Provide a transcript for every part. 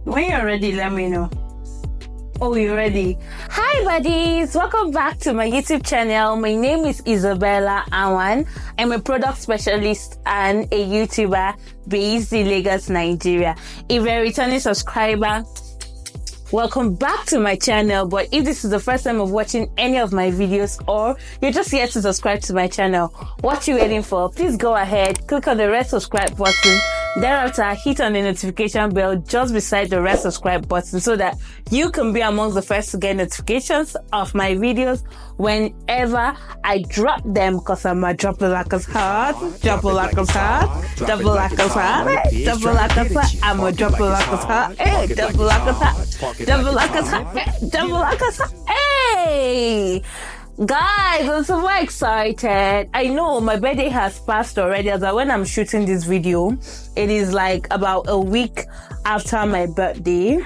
When you're ready, let me know. Oh, you're ready? Hi buddies, welcome back to my YouTube channel. My name is Isabella Anwan. I'm a product specialist and a YouTuber based in Lagos, Nigeria. If you're a returning subscriber, welcome back to my channel. But if this is the first time of watching any of my videos or you're just here to subscribe to my channel, what you waiting for? Please go ahead, click on the red subscribe button. Thereafter, hit on the notification bell just beside the red subscribe button so that you can be amongst the first to get notifications of my videos whenever I drop them, because I'm a drop it like it's hot, drop it like it's hot, drop it like it's hot, drop it like it's hot, I'm a drop it like it's hot, hey, drop it like it's hot, drop it like it's hot, drop it like it's hot, hey! Guys, I'm super excited. I know my birthday has passed already, as when I'm shooting this video, it is like about a week after my birthday.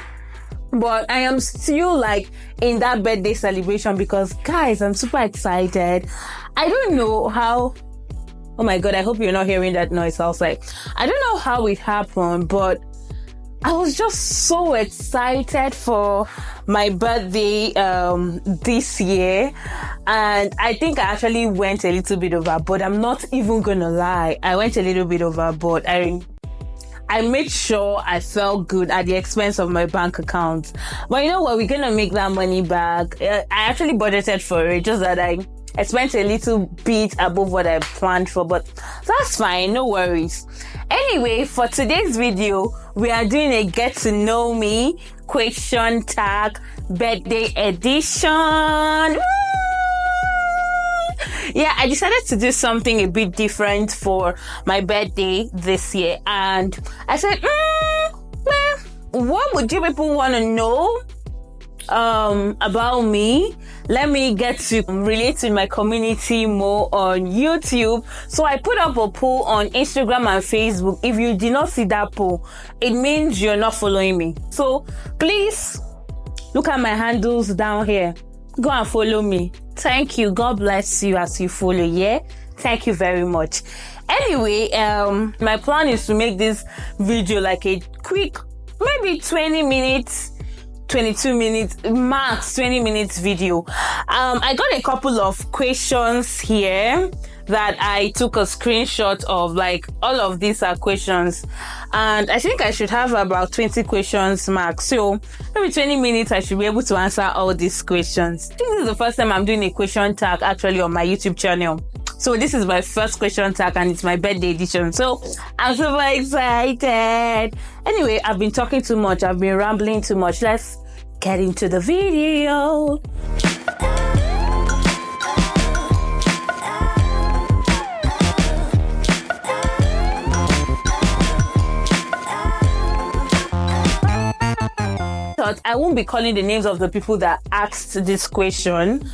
But I am still like in that birthday celebration because, guys, I'm super excited. I don't know how... Oh my God, I hope you're not hearing that noise outside. I don't know how it happened, but I was just so excited for my birthday this year, and I think I actually went a little bit overboard. I'm not even gonna lie, I went a little bit overboard. I made sure I felt good at the expense of my bank account. But you know what? We're gonna make that money back. I actually budgeted for it, just that I spent a little bit above what I planned for, but that's fine, no worries. Anyway, for today's video, we are doing a get to know me question tag birthday edition. Yeah, I decided to do something a bit different for my birthday this year, and I said, well, what would you people want to know about me? Let me get to relate to my community more on YouTube. So I put up a poll on Instagram and Facebook. If you did not see that poll, it means you're not following me. So please look at my handles down here. Go and follow me. Thank you. God bless you as you follow. Yeah. Thank you very much. Anyway, my plan is to make this video like a quick, maybe 20 minutes, 22 minutes, max 20 minutes video. I got a couple of questions here that I took a screenshot of. Like, all of these are questions, and I think I should have about 20 questions max. So maybe 20 minutes I should be able to answer all these questions. I think this is the first time I'm doing a question tag actually on my YouTube channel. So this is my first question tag and it's my birthday edition. So I'm super excited. Anyway, I've been talking too much. I've been rambling too much. Let's get into the video. I won't be calling the names of the people that asked this question.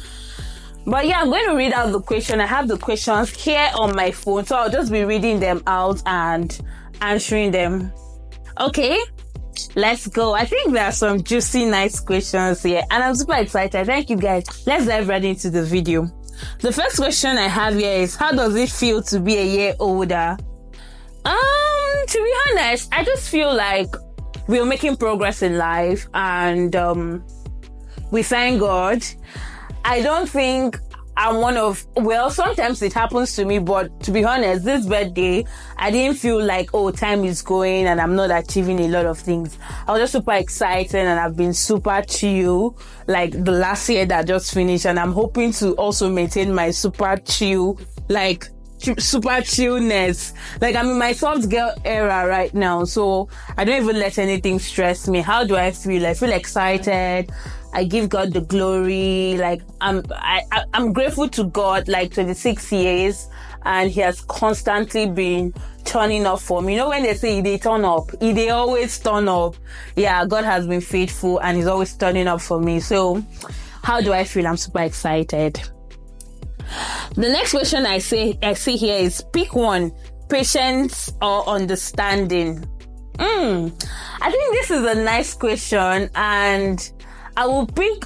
But yeah, I'm going to read out the question. I have the questions here on my phone, so I'll just be reading them out and answering them. Okay, let's go. I think there are some juicy, nice questions here, and I'm super excited. Thank you guys. Let's dive right into the video. The first question I have here is, how does it feel to be a year older? To be honest, I just feel like we're making progress in life, and we thank God. I don't think I'm one of, well, sometimes it happens to me, but to be honest, this birthday, I didn't feel like, oh, time is going and I'm not achieving a lot of things. I was just super excited and I've been super chill, like the last year that just finished, and I'm hoping to also maintain my super chill, like super chillness. Like, I'm in my soft girl era right now, so I don't even let anything stress me. How do I feel? I feel excited. I give God the glory. Like, I'm grateful to God, like 26 years, and He has constantly been turning up for me. You know, when they say they turn up, they always turn up. Yeah, God has been faithful and He's always turning up for me. So how do I feel? I'm super excited. The next question I see here is, pick one: patience or understanding. I think this is a nice question, and I will pick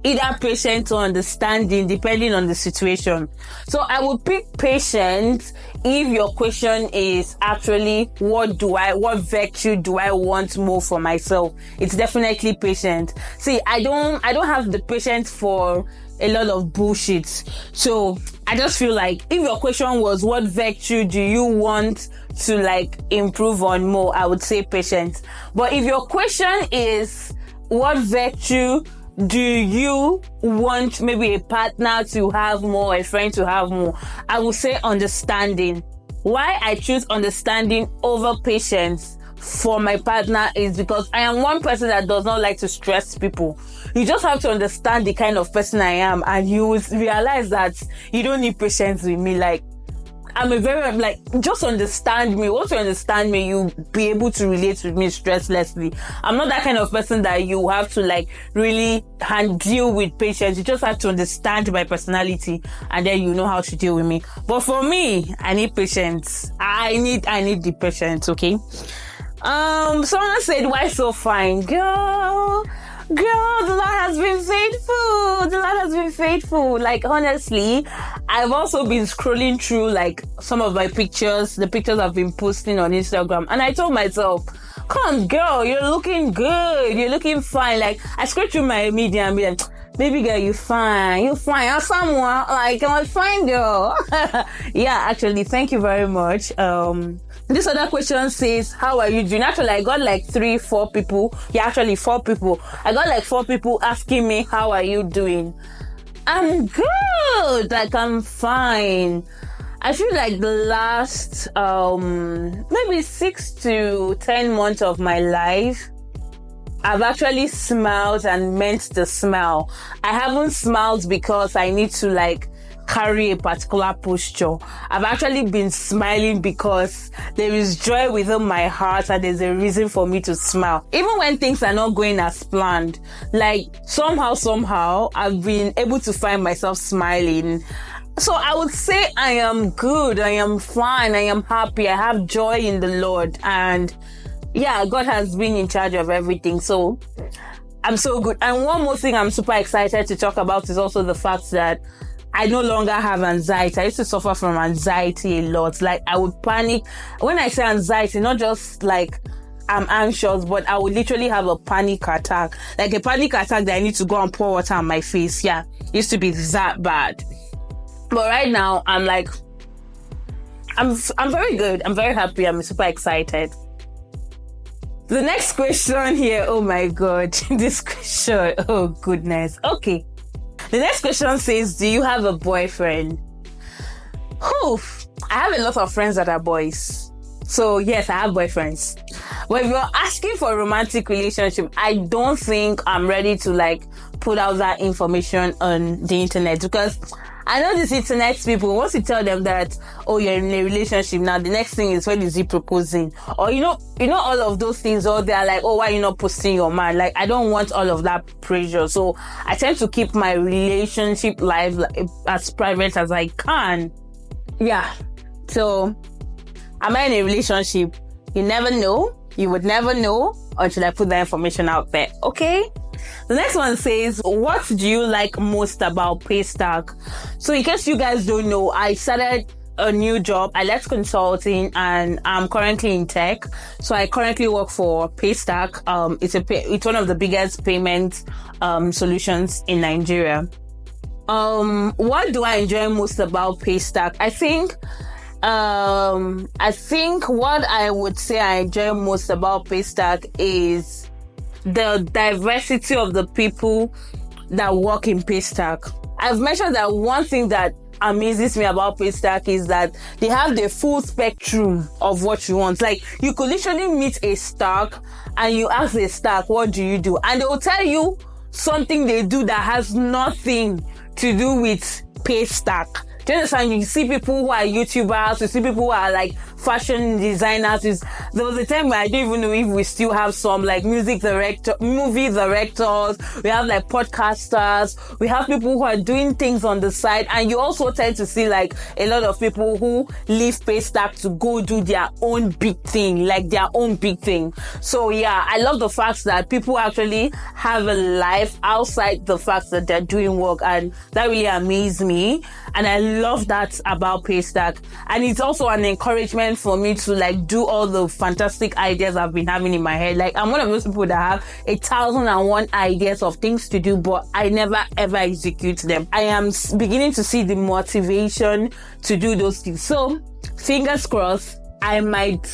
either patient or understanding, depending on the situation. So I would pick patient if your question is actually what virtue do I want more for myself? It's definitely patient. See, I don't have the patience for a lot of bullshit. So I just feel like if your question was what virtue do you want to like improve on more, I would say patience. But if your question is what virtue do you want maybe a partner to have more, a friend to have more, I would say understanding. Why I choose understanding over patience for my partner is because I am one person that does not like to stress people. You just have to understand the kind of person I am, and you will realize that you don't need patience with me. Like, I'm a very, just understand me. Once you understand me, you'll be able to relate with me stresslessly. I'm not that kind of person that you have to really deal with patience. You just have to understand my personality, and then you know how to deal with me. But for me, I need patience. I need the patience, okay? Someone said, why so fine? Girl, the Lord has been faithful. The Lord has been faithful. Like, honestly, I've also been scrolling through some of my pictures, the pictures I've been posting on Instagram. And I told myself, come girl, you're looking good. You're looking fine. Like, I scroll through my media and be like, baby girl, you're fine. You're fine. I'm someone I'm a fine girl. Yeah, actually, thank you very much. This other question says, how are you doing? Actually, I got 4 people. Yeah, actually 4 people. I got 4 people asking me, how are you doing? I'm good. I'm fine. I feel like the last, maybe 6 to 10 months of my life, I've actually smiled and meant to smile. I haven't smiled because I need to carry a particular posture. I've actually been smiling because there is joy within my heart and there's a reason for me to smile. Even when things are not going as planned, somehow, I've been able to find myself smiling. So I would say I am good, I am fine, I am happy, I have joy in the Lord, and yeah, God has been in charge of everything. So I'm so good. And one more thing I'm super excited to talk about is also the fact that I no longer have anxiety. I used to suffer from anxiety a lot. I would panic. When I say anxiety, not just I'm anxious, but I would literally have a panic attack. A panic attack that I need to go and pour water on my face. Yeah, it used to be that bad. But right now, I'm very good. I'm very happy. I'm super excited. The next question here, oh my God, this question, oh goodness. Okay. The next question says, do you have a boyfriend? I have a lot of friends that are boys. So yes, I have boyfriends. But if you're asking for a romantic relationship, I don't think I'm ready to put out that information on the internet, because I know these internet people, once you tell them that, oh, you're in a relationship now, the next thing is, when is he proposing? Or, you know, all of those things, or they're like, oh, why are you not posting your man? I don't want all of that pressure. So I tend to keep my relationship life as private as I can. Yeah. So, am I in a relationship? You never know. You would never know until I put that information out there. Okay? The next one says, what do you like most about Paystack? So in case you guys don't know, I started a new job. I left consulting and I'm currently in tech. So I currently work for Paystack. It's one of the biggest payment solutions in Nigeria. What do I enjoy most about Paystack? I think what I would say I enjoy most about Paystack is the diversity of the people that work in Paystack. I've mentioned that one thing that amazes me about Paystack is that they have the full spectrum of what you want. You could literally meet a stack and you ask the stack, what do you do? And they will tell you something they do that has nothing to do with Paystack. Do you understand? You see people who are YouTubers, you see people who are fashion designers. There was a time where I don't even know if we still have some like movie directors, we have like podcasters, we have people who are doing things on the side, and you also tend to see like a lot of people who leave Paystack to go do their own big thing. So yeah, I love the fact that people actually have a life outside the fact that they're doing work, and that really amazes me. And I love that about Paystack. And it's also an encouragement for me to like do all the fantastic ideas I've been having in my head. Like, I'm one of those people that have 1,001 ideas of things to do, but I never ever execute them. I am beginning to see the motivation to do those things. So fingers crossed, I might,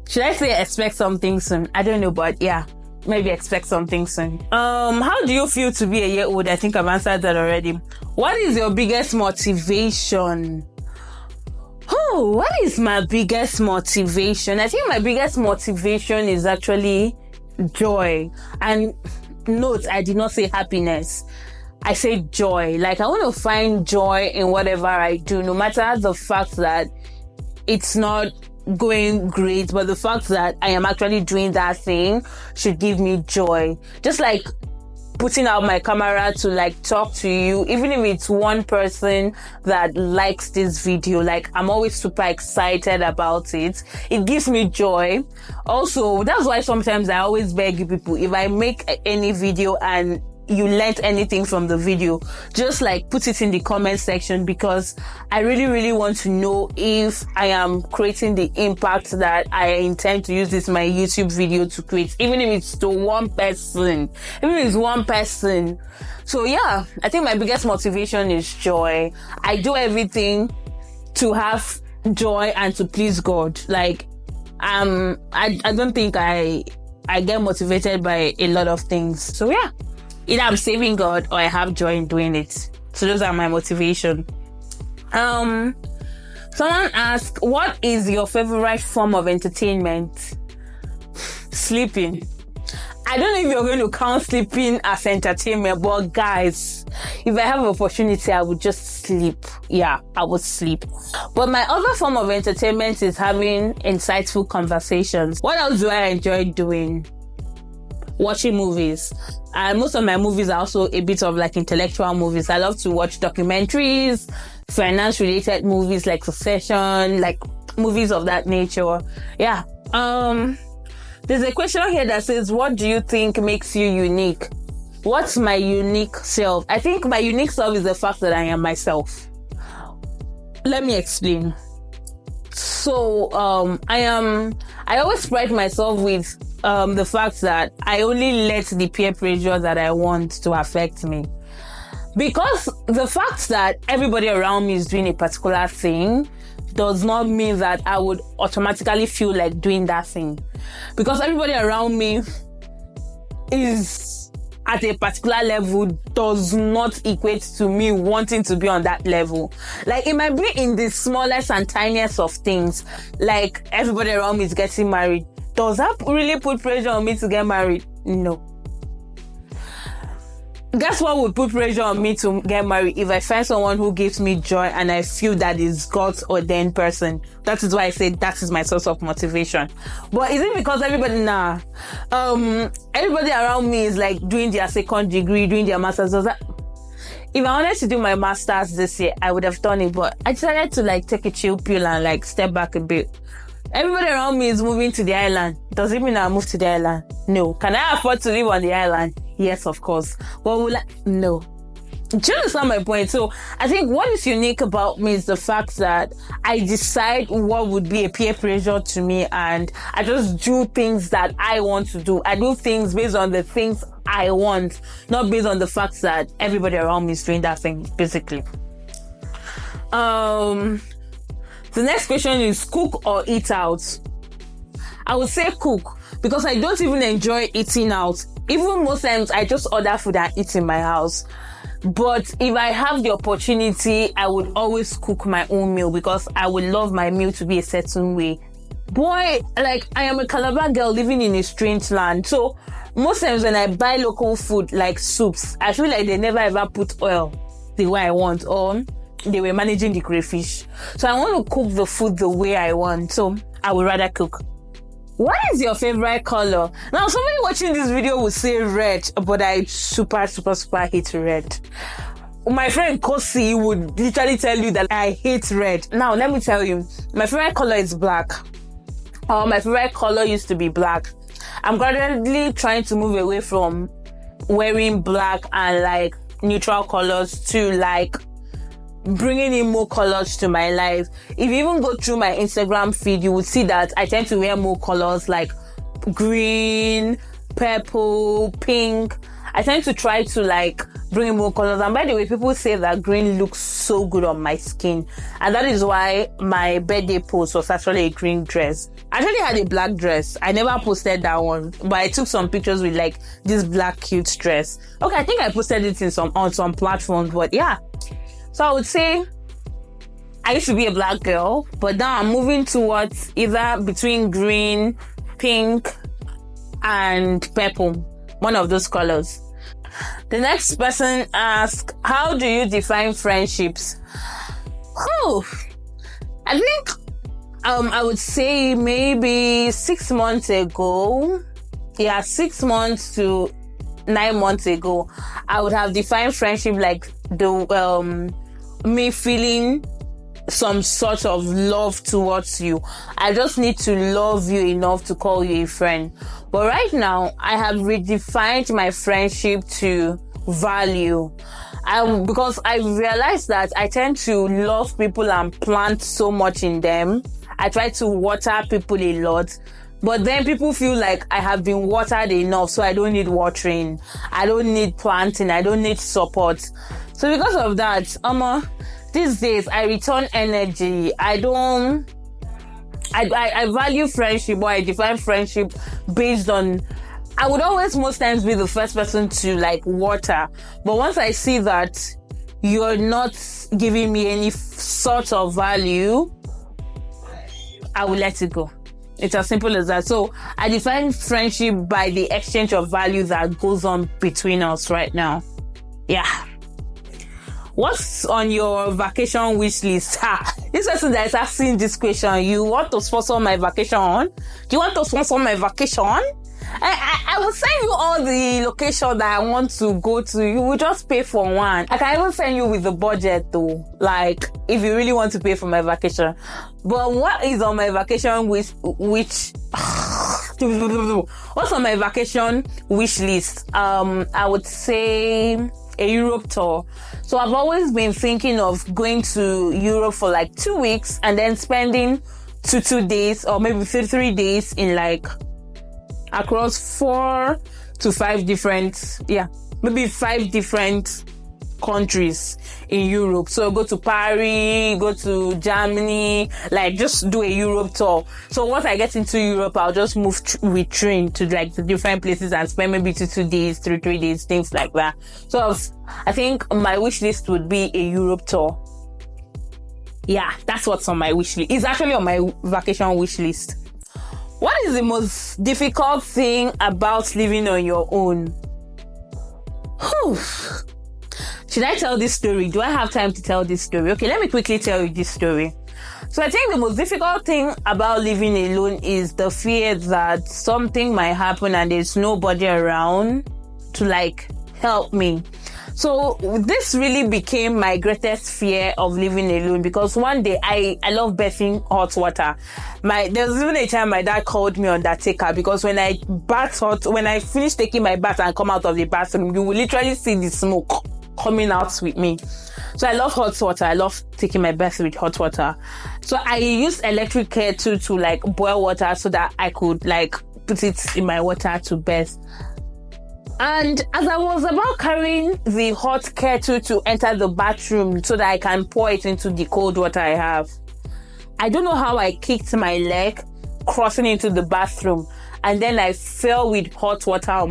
should I say expect something soon? I don't know, but yeah, maybe expect something soon. How do you feel to be a year old? I think I've answered that already. What is your biggest motivation? Oh, what is my biggest motivation? I think my biggest motivation is actually joy. And note, I did not say happiness. I say joy. Like, I want to find joy in whatever I do, no matter the fact that it's not going great, but the fact that I am actually doing that thing should give me joy. Just like putting out my camera to like talk to you, even if it's one person that likes this video, like I'm always super excited about it. It gives me joy. Also, that's why sometimes I always beg you people, if I make any video and you learned anything from the video, just like put it in the comment section, because I really want to know if I am creating the impact that I intend to use this my YouTube video to create, even if it's to one person, even if it's one person. So yeah, I think my biggest motivation is joy. I do everything to have joy and to please God. Like, I don't think I get motivated by a lot of things. So yeah, either I'm saving God or I have joy in doing it. So those are my motivation. Someone asked, what is your favorite form of entertainment? Sleeping. I don't know if you're going to count sleeping as entertainment, but guys, if I have an opportunity, I would just sleep. Yeah, I would sleep. But my other form of entertainment is having insightful conversations. What else do I enjoy doing? Watching movies. And most of my movies are also a bit of like intellectual movies. I love to watch documentaries, finance related movies like Succession, like movies of that nature. Yeah. There's a question here that says, what do you think makes you unique? What's my unique self? I think my unique self is the fact that I am myself. Let me explain. So, I always pride myself with the fact that I only let the peer pressure that I want to affect me. Because the fact that everybody around me is doing a particular thing does not mean that I would automatically feel like doing that thing. Because everybody around me is at a particular level does not equate to me wanting to be on that level. Like, it might be in the smallest and tiniest of things. Like, everybody around me is getting married. Does that really put pressure on me to get married? No. Guess what would put pressure on me to get married? If I find someone who gives me joy and I feel that is God's ordained person. That is why I say that is my source of motivation. But is it because everybody around me is like doing their second degree, doing their master's? Does that? If I wanted to do my master's this year, I would have done it, but I decided to like take a chill pill and like step back a bit. Everybody around me is moving to the island. Does it mean I move to the island? No. Can I afford to live on the island? Yes, of course. But will I? No. Do you understand my point? So I think what is unique about me is the fact that I decide what would be a peer pressure to me, and I just do things that I want to do. I do things based on the things I want, not based on the fact that everybody around me is doing that thing, basically. The next question is cook or eat out? I would say cook, because I don't even enjoy eating out. Even most times I just order food and eat in my house. But if I have the opportunity, I would always cook my own meal, because I would love my meal to be a certain way. Boy, like, I am a Calabar girl living in a strange land. So most times when I buy local food like soups, I feel like they never ever put oil the way I want, or they were managing the crayfish. So I want to cook the food the way I want. So I would rather cook. What is your favorite color? Now, somebody watching this video will say red, but I super hate red. My friend Kosi would literally tell you that I hate red. Now, let me tell you, my favorite color is black. My favorite color used to be black. I'm gradually trying to move away from wearing black and like neutral colors to like bringing in more colors to my life. If you even go through my Instagram feed, you would see that I tend to wear more colors like green, purple, pink. I tend to try to like bring in more colors. And by the way, people say that green looks so good on my skin. And that is why my birthday post was actually a green dress. I actually had a black dress. I never posted that one, but I took some pictures with like this black cute dress. Okay, I think I posted it on some platforms, but yeah. So I would say I used to be a black girl, but now I'm moving towards either between green, pink, and purple. One of those colors. The next person asks, how do you define friendships? I think I would say maybe 6 months ago. Yeah, 6 months to 9 months ago, I would have defined friendship like the me feeling some sort of love towards you. I just need to love you enough to call you a friend. But right now, I have redefined my friendship to value. Because I realized that I tend to love people and plant so much in them. I try to water people a lot. But then people feel like I have been watered enough, so I don't need watering. I don't need planting. I don't need support. So because of that, these days I return energy. I value friendship, but I define friendship based on, I would always most times be the first person to like water. But once I see that you're not giving me any sort of value, I will let it go. It's as simple as that. So I define friendship by the exchange of value that goes on between us right now. Yeah. What's on your vacation wish list? This person that is asking this question, you want to sponsor my vacation? Do you want to sponsor my vacation? I will send you all the location that I want to go to. You will just pay for one. I can even send you with the budget though. Like, if you really want to pay for my vacation. But what is on my vacation what's on my vacation wish list? I would say a Europe tour. So I've always been thinking of going to Europe for like 2 weeks and then spending 2 days or maybe 3 days in like across 4 to 5 different, maybe 5 different countries in Europe. So go to Paris, go to Germany, like just do a Europe tour. So once I get into Europe, I'll just move with train to like the different places and spend maybe 2 days, 3 days, things like that. So I think my wish list would be a Europe tour. Yeah, that's what's on my wish list. It's actually on my vacation wish list. What is the most difficult thing about living on your own? Should I tell this story? Do I have time to tell this story? Okay, let me quickly tell you this story. So I think the most difficult thing about living alone is the fear that something might happen and there's nobody around to like help me. So this really became my greatest fear of living alone, because one day I love bathing hot water. There was even a time my dad called me Undertaker, because when I finish taking my bath and come out of the bathroom, you will literally see the smoke coming out with me. So I love hot water. I love taking my bath with hot water. So I use electric kettle to like boil water so that I could like put it in my water to bath. And as I was about carrying the hot kettle to enter the bathroom so that I can pour it into the cold water I have, I don't know how I kicked my leg crossing into the bathroom, and then I fell with hot water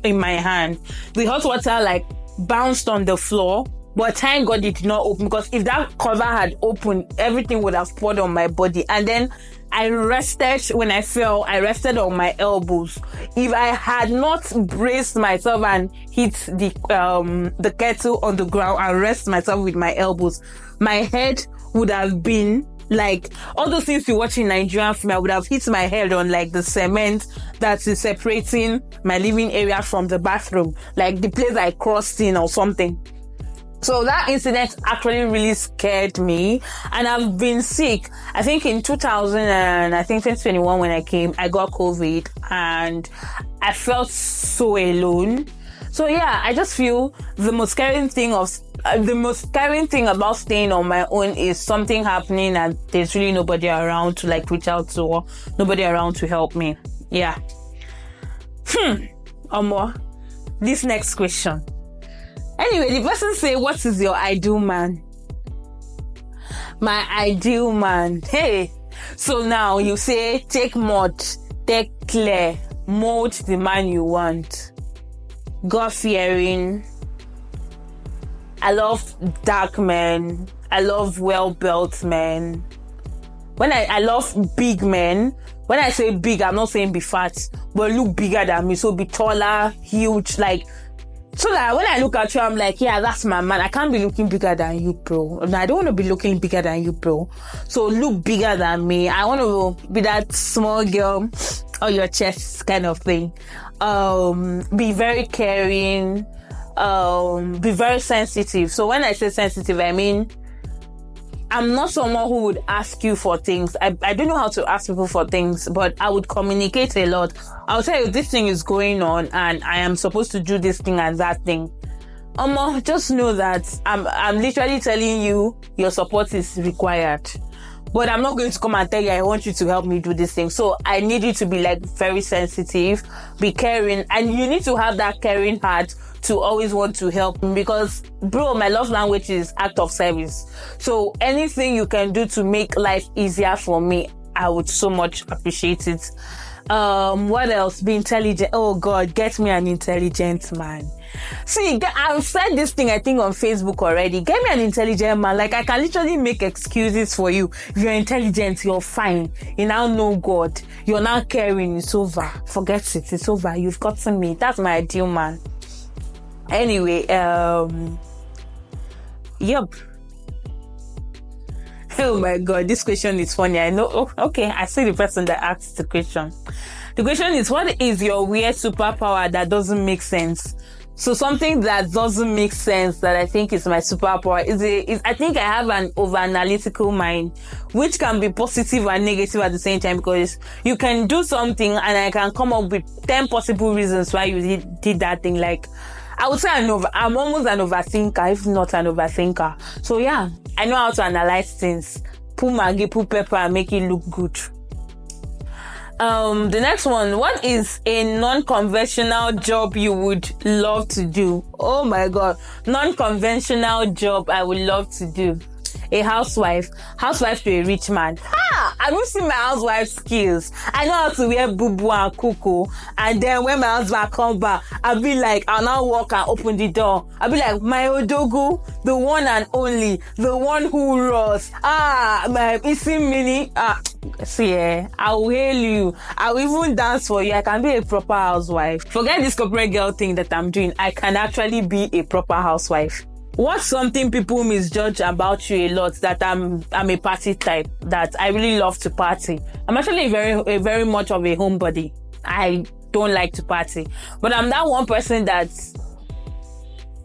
in my hand. The hot water like bounced on the floor, but thank God it did not open, because if that cover had opened, everything would have poured on my body. And then I rested when I fell. I rested on my elbows. If I had not braced myself and hit the kettle on the ground and rest myself with my elbows, my head would have been like all those things you watch in Nigerian film. I would have hit my head on like the cement that is separating my living area from the bathroom, like the place I crossed in or something. So that incident actually really scared me, and I've been sick. I think in 2021 when I came, I got COVID and I felt so alone. So yeah, I just feel the most scary thing about staying on my own is something happening and there's really nobody around to like reach out to, or nobody around to help me. Yeah. This next question. Anyway, the person say, what is your ideal man? My ideal man. Hey. So now you say, take clear, mold the man you want. God-fearing. I love dark men. I love well-built men. I love big men. When I say big, I'm not saying be fat, but look bigger than me. So be taller, huge, like, so that when I look at you, I'm like, yeah, that's my man. I can't be looking bigger than you, bro. No, I don't want to be looking bigger than you, bro. So look bigger than me. I want to be that small girl on your chest kind of thing. Be very caring. Be very sensitive. So when I say sensitive, I mean, I'm not someone who would ask you for things. I don't know how to ask people for things, but I would communicate a lot. I'll tell you this thing is going on and I am supposed to do this thing and that thing. Just know that I'm literally telling you your support is required. But I'm not going to come and tell you I want you to help me do this thing. So I need you to be like very sensitive, be caring, and you need to have that caring heart to always want to help me, because bro, my love language is act of service. So anything you can do to make life easier for me, I would so much appreciate it. What else? Be intelligent. Oh God, get me an intelligent man. See, I've said this thing I think on Facebook already. Get me an intelligent man. Like, I can literally make excuses for you. If you're intelligent, you're fine. You now know God. You're not caring. It's over. Forget it. It's over. You've gotten me. That's my ideal man. Anyway, yep. Oh my God, this question is funny. I know. Oh, okay, I see the person that asked the question. The question is, what is your weird superpower that doesn't make sense? So something that doesn't make sense that I think is my superpower is I think I have an over-analytical mind, which can be positive and negative at the same time, because you can do something and I can come up with 10 possible reasons why you did that thing. Like, I would say I'm almost an overthinker, if not an overthinker. So yeah, I know how to analyze things. Put Maggi, put pepper, and make it look good. The next one, what is a non-conventional job you would love to do? Oh my God, non-conventional job I would love to do. A housewife to a rich man. I don't see my housewife skills. I know how to wear boo-boo and cuckoo. And then when my husband come back, I'll be like, I'll now walk and open the door. I'll be like, my odogu, the one and only, the one who roars. My isi mini. See, I will hail you. I will even dance for you. I can be a proper housewife. Forget this corporate girl thing that I'm doing. I can actually be a proper housewife. What's something people misjudge about you a lot? That I'm a party type, that I really love to party. I'm actually a very much of a homebody. I don't like to party, but I'm that one person that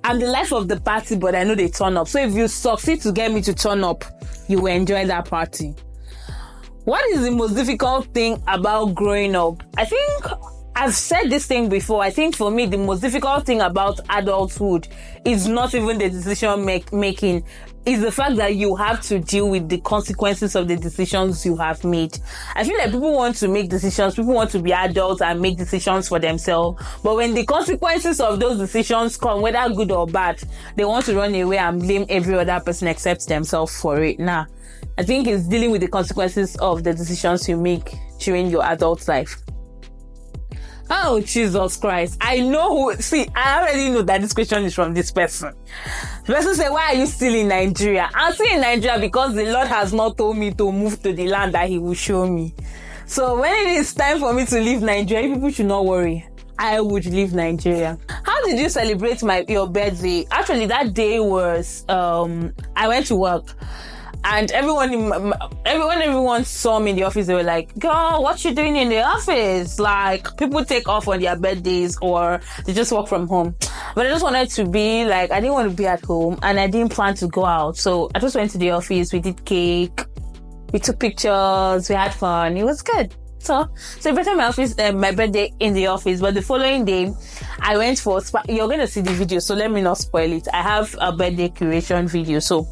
I'm the life of the party, but I know they turn up. So if you succeed to get me to turn up, you will enjoy that party. What is the most difficult thing about growing up? I think I've said this thing before. I think for me, the most difficult thing about adulthood is not even the decision making. It's the fact that you have to deal with the consequences of the decisions you have made. I feel like people want to make decisions. People want to be adults and make decisions for themselves. But when the consequences of those decisions come, whether good or bad, they want to run away and blame every other person except themselves for it. Nah, I think it's dealing with the consequences of the decisions you make during your adult life. Oh, Jesus Christ. I already know that this question is from this person. The person said, why are you still in Nigeria? I'm still in Nigeria because the Lord has not told me to move to the land that He will show me. So when it is time for me to leave Nigeria, people should not worry. I would leave Nigeria. How how did you celebrate your birthday? Actually, that day was I went to work. And everyone saw me in the office. They were like, "Girl, what you doing in the office?" Like, people take off on their birthdays or they just work from home. But I just wanted to be like, I didn't want to be at home and I didn't plan to go out. So I just went to the office. We did cake. We took pictures. We had fun. It was good. So celebrated my birthday in the office. But the following day, I went for you're going to see the video. So let me not spoil it. I have a birthday curation video. So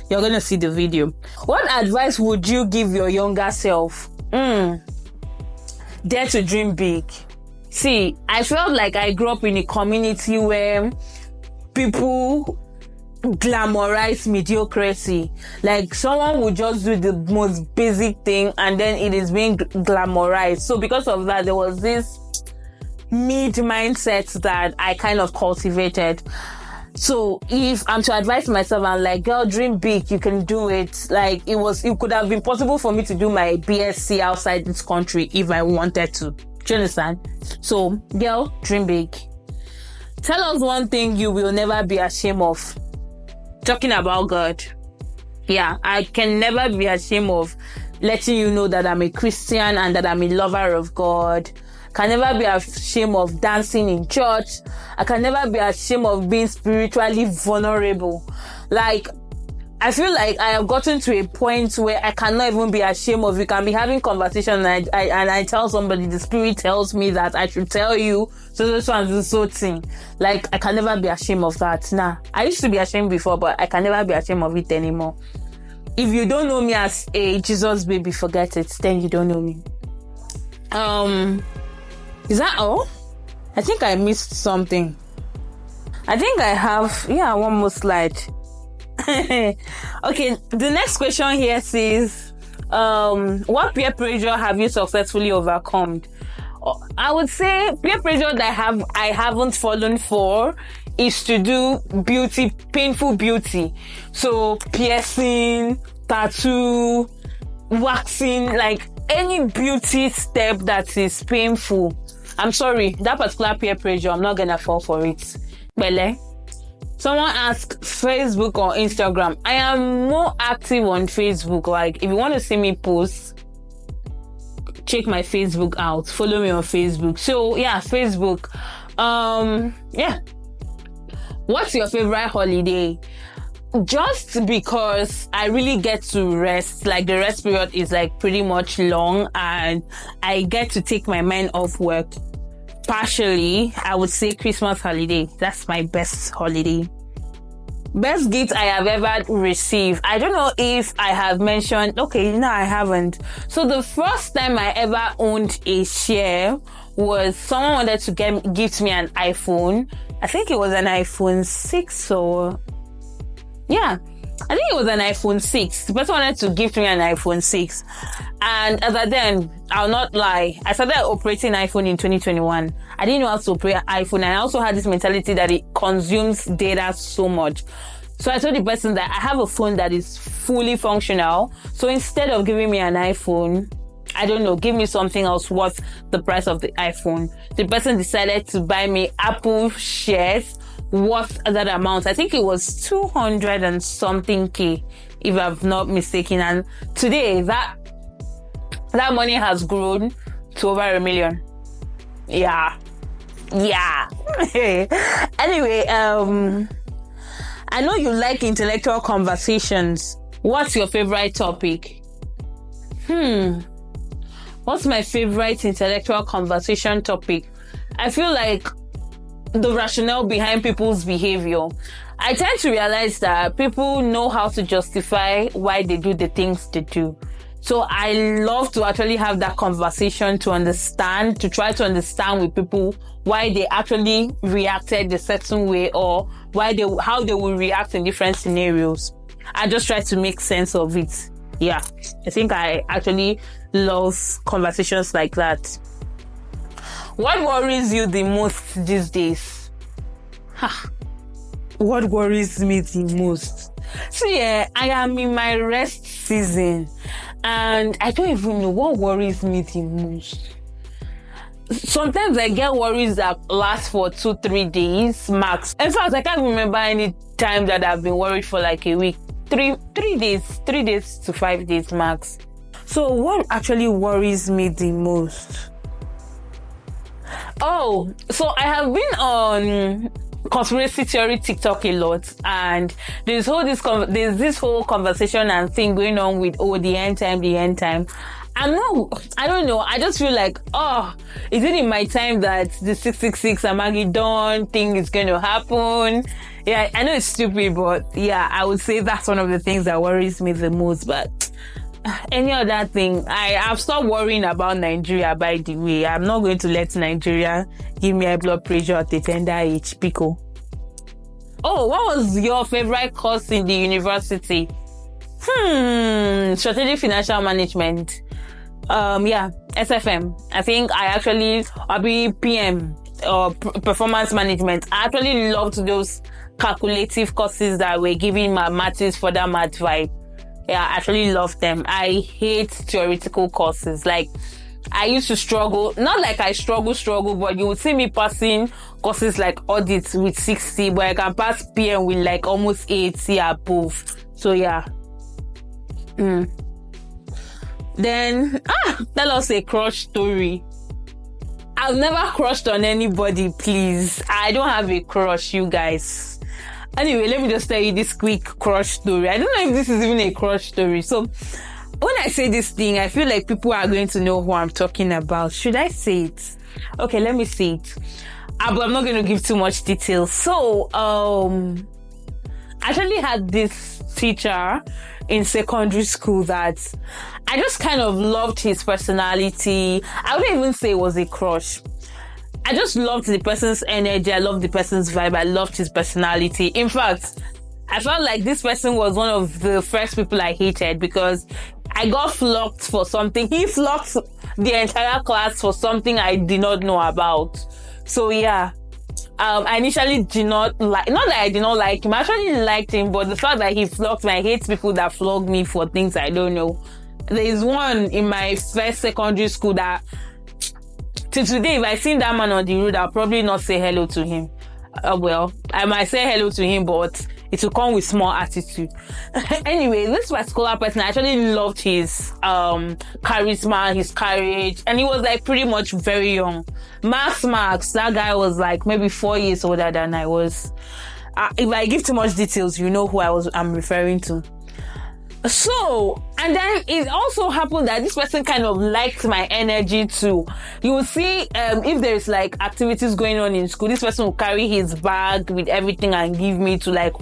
you're going to see the video. What advice would you give your younger self? Dare to dream big. See, I felt like I grew up in a community where people glamorize mediocrity. Like, someone would just do the most basic thing and then it is being glamorized. So because of that, there was this mid mindset that I kind of cultivated. So if I'm to advise myself, I'm like, girl, dream big, you can do it. Like, it could have been possible for me to do my BSc outside this country if I wanted to. Do you understand? So, girl, dream big. Tell us one thing you will never be ashamed of. Talking about God. Yeah, I can never be ashamed of letting you know that I'm a Christian and that I'm a lover of God. Can never be ashamed of dancing in church. I can never be ashamed of being spiritually vulnerable. Like, I feel like I have gotten to a point where I cannot even be ashamed of. You can be having conversation and I tell somebody, the Spirit tells me that I should tell you so thing. Like, I can never be ashamed of that. Nah, I used to be ashamed before, but I can never be ashamed of it anymore. If you don't know me as a Jesus baby, forget it. Then you don't know me. Is that all? I think I missed something. I think I have, one more slide. Okay, the next question here says, what peer pressure have you successfully overcome? I would say peer pressure that I haven't fallen for is to do painful beauty. So piercing, tattoo, waxing, like any beauty step that is painful. I'm sorry, that particular peer pressure, I'm not gonna fall for it. Bele. Someone asked Facebook or Instagram. I am more active on Facebook. Like, if you want to see me post, check my Facebook out. Follow me on Facebook. So yeah, Facebook. What's your favorite holiday? Just because I really get to rest. Like, the rest period is like pretty much long and I get to take my mind off work. Partially, I would say Christmas holiday. That's my best holiday. Best gift I have ever received. I don't know if I have mentioned. Okay, no, I haven't. So the first time I ever owned a share was someone wanted to gift me an iPhone. I think it was an iPhone 6 or... Yeah, I think it was an iPhone 6. The person wanted to gift me an iPhone 6. And as then, I'll not lie, I started operating iPhone in 2021. I didn't know how to operate iPhone. And I also had this mentality that it consumes data so much. So I told the person that I have a phone that is fully functional. So instead of giving me an iPhone, I don't know, give me something else worth the price of the iPhone. The person decided to buy me Apple shares worth that amount. I think it was 200 and something K, if I'm not mistaken. And today that money has grown to over $1 million. Yeah. Anyway, I know you like intellectual conversations. What's your favorite topic? What's my favorite intellectual conversation topic? I feel like the rationale behind people's behavior. I tend to realize that people know how to justify why they do the things they do. So I love to actually have that conversation to try to understand with people why they actually reacted a certain way or how they will react in different scenarios. I just try to make sense of it. Yeah, I think I actually love conversations like that. What worries you the most these days? What worries me the most? So I am in my rest season and I don't even know what worries me the most. sometimes I get worries that last for 2-3 days max. In fact, I can't remember any time that I've been worried for like a week. 3 days to 5 days max. So what actually worries me the most? Oh, so I have been on conspiracy theory TikTok a lot, and there's this whole conversation and thing going on with the end time. I don't know. I just feel like, is it in my time that the 666 Armageddon thing is going to happen? Yeah, I know it's stupid, but yeah, I would say that's one of the things that worries me the most. But any other thing, I've stopped worrying about Nigeria, by the way. I'm not going to let Nigeria give me high blood pressure at a tender age, Pico. Oh, what was your favorite course in the university? Strategic financial management. SFM. I think I'll be PM or performance management. I actually loved those calculative courses that were giving mathematics for that math vibe. Yeah, I actually love them. I hate theoretical courses. Like, I used to struggle, not like I struggle, but you would see me passing courses like audits with 60, but I can pass PM with like almost 80 above. So yeah. Then, tell us a crush story. I've never crushed on anybody, please. I don't have a crush, you guys. Anyway, let me just tell you this quick crush story. I don't know if this is even a crush story. So, when I say this thing, I feel like people are going to know who I'm talking about. Should I say it? Okay, let me say it. But I'm not going to give too much detail. So, I actually had this teacher in secondary school that I just kind of loved his personality. I wouldn't even say it was a crush. I just loved the person's energy. I loved the person's vibe. I loved his personality. In fact, I felt like this person was one of the first people I hated because I got flocked for something. He flocked the entire class for something I did not know about. So yeah, I initially did not like, not that I did not like him, I actually liked him, but the fact that he flocked me, I hate people that flog me for things I don't know. There is one in my first secondary school that, till today, if I see that man on the road, I'll probably not say hello to him. Well, I might say hello to him, but it will come with small attitude. Anyway, this particular person, I actually loved his charisma, his courage, and he was like pretty much very young. Max, that guy was like maybe 4 years older than I was. If I give too much details, you know who I'm referring to. So, and then it also happened that this person kind of liked my energy too. You will see, if there's like activities going on in school, this person will carry his bag with everything and give me to like,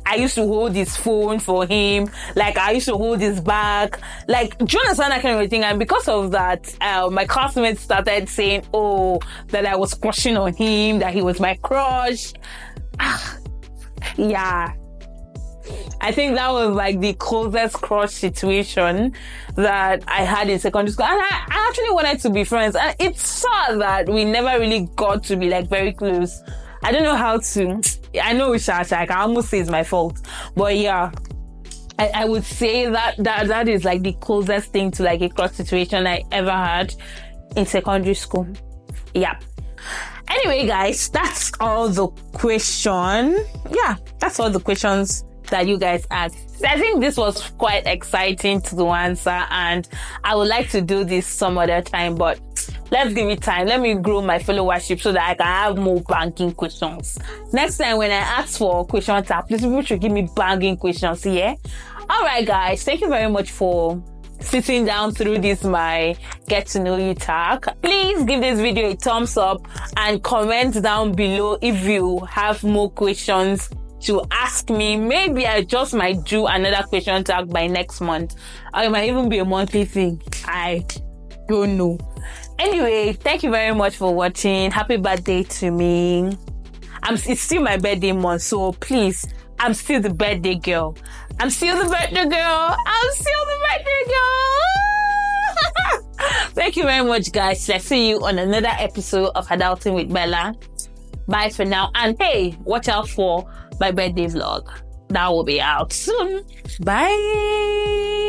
I used to hold his phone for him. Like, I used to hold his bag. Like, do you understand that kind of thing? And because of that, my classmates started saying, that I was crushing on him, that he was my crush. Yeah. I think that was like the closest crush situation that I had in secondary school. And I actually wanted to be friends. And it's sad that we never really got to be like very close. I don't know how to. I know it's I can almost say it's my fault. But yeah, I would say that is like the closest thing to like a crush situation I ever had in secondary school. Yeah. Anyway, guys, that's all the question. Yeah, that's all the questions that you guys asked. I think this was quite exciting to answer, and I would like to do this some other time, but let's give it time. Let me grow my followership so that I can have more banking questions. Next time when I ask for a question tag, please people should give me banking questions, yeah? Alright guys, thank you very much for sitting down through this my get to know you tag. Please give this video a thumbs up and comment down below if you have more questions to ask me. Maybe I just might do another question tag by next month, or it might even be a monthly thing. I don't know. Anyway, thank you very much for watching. Happy birthday to me. It's still my birthday month, so please, I'm still the birthday girl. I'm still the birthday girl. Thank you very much, guys. I'll see you on another episode of Adulting with Bella. Bye for now. And hey, watch out for my birthday vlog. That will be out soon. Bye.